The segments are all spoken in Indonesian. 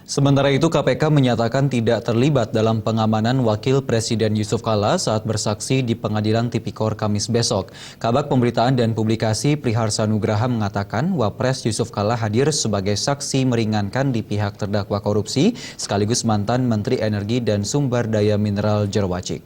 Sementara itu, KPK menyatakan tidak terlibat dalam pengamanan Wakil Presiden Yusuf Kalla saat bersaksi di Pengadilan Tipikor Kamis besok. Kabag Pemberitaan dan Publikasi Priharsa Nugraha mengatakan Wapres Yusuf Kalla hadir sebagai saksi meringankan di pihak terdakwa korupsi, sekaligus mantan Menteri Energi dan Sumber Daya Mineral Jerwacik.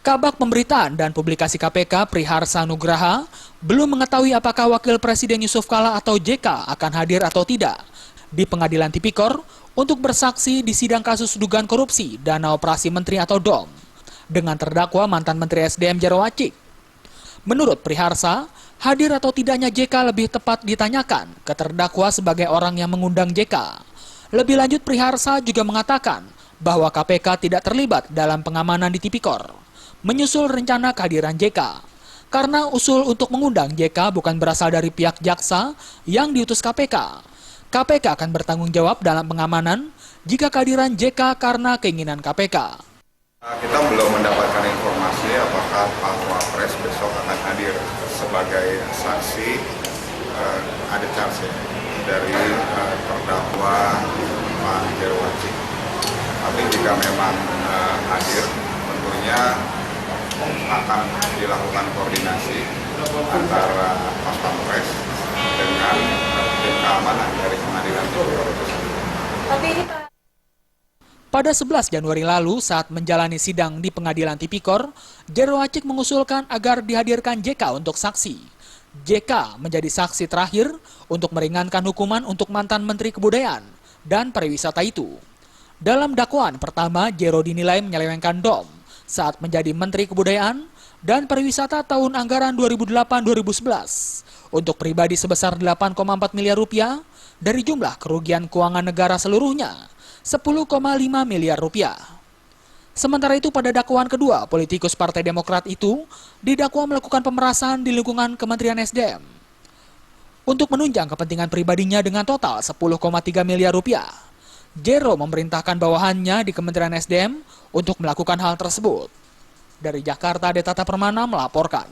Kabag Pemberitaan dan Publikasi KPK Priharsa Nugraha belum mengetahui apakah Wakil Presiden Yusuf Kalla atau JK akan hadir atau tidak di Pengadilan Tipikor untuk bersaksi di sidang kasus dugaan korupsi dana operasi menteri atau DOM dengan terdakwa mantan Menteri SDM Jerwacik. Menurut Priharsa, hadir atau tidaknya JK lebih tepat ditanyakan ke terdakwa sebagai orang yang mengundang JK. Lebih lanjut, Priharsa juga mengatakan bahwa KPK tidak terlibat dalam pengamanan di Tipikor menyusul rencana kehadiran JK. Karena usul untuk mengundang JK bukan berasal dari pihak jaksa yang diutus KPK. KPK akan bertanggung jawab dalam pengamanan jika kehadiran JK karena keinginan KPK. Kita belum mendapatkan informasi apakah Pak Wapres besok akan hadir sebagai saksi. Ada chance dari terdakwa Pak Jerwacik. Tapi jika memang hadir, tentunya akan dilakukan koordinasi antara Pas Pampres dengan tim keamanan dari Pengadilan Tipikor tersebut. Pada 11 Januari lalu, saat menjalani sidang di Pengadilan Tipikor, Jerwacik mengusulkan agar dihadirkan JK untuk saksi. JK menjadi saksi terakhir untuk meringankan hukuman untuk mantan Menteri Kebudayaan dan Pariwisata itu. Dalam dakwaan pertama, Jero dinilai menyelewengkan DOM saat menjadi Menteri Kebudayaan dan Pariwisata tahun anggaran 2008-2011 untuk pribadi sebesar 8,4 miliar rupiah dari jumlah kerugian keuangan negara seluruhnya 10,5 miliar rupiah. Sementara itu pada dakwaan kedua, politikus Partai Demokrat itu didakwa melakukan pemerasan di lingkungan Kementerian SDM untuk menunjang kepentingan pribadinya dengan total 10,3 miliar rupiah. Jero memerintahkan bawahannya di Kementerian SDM untuk melakukan hal tersebut. Dari Jakarta, Detata Permana melaporkan.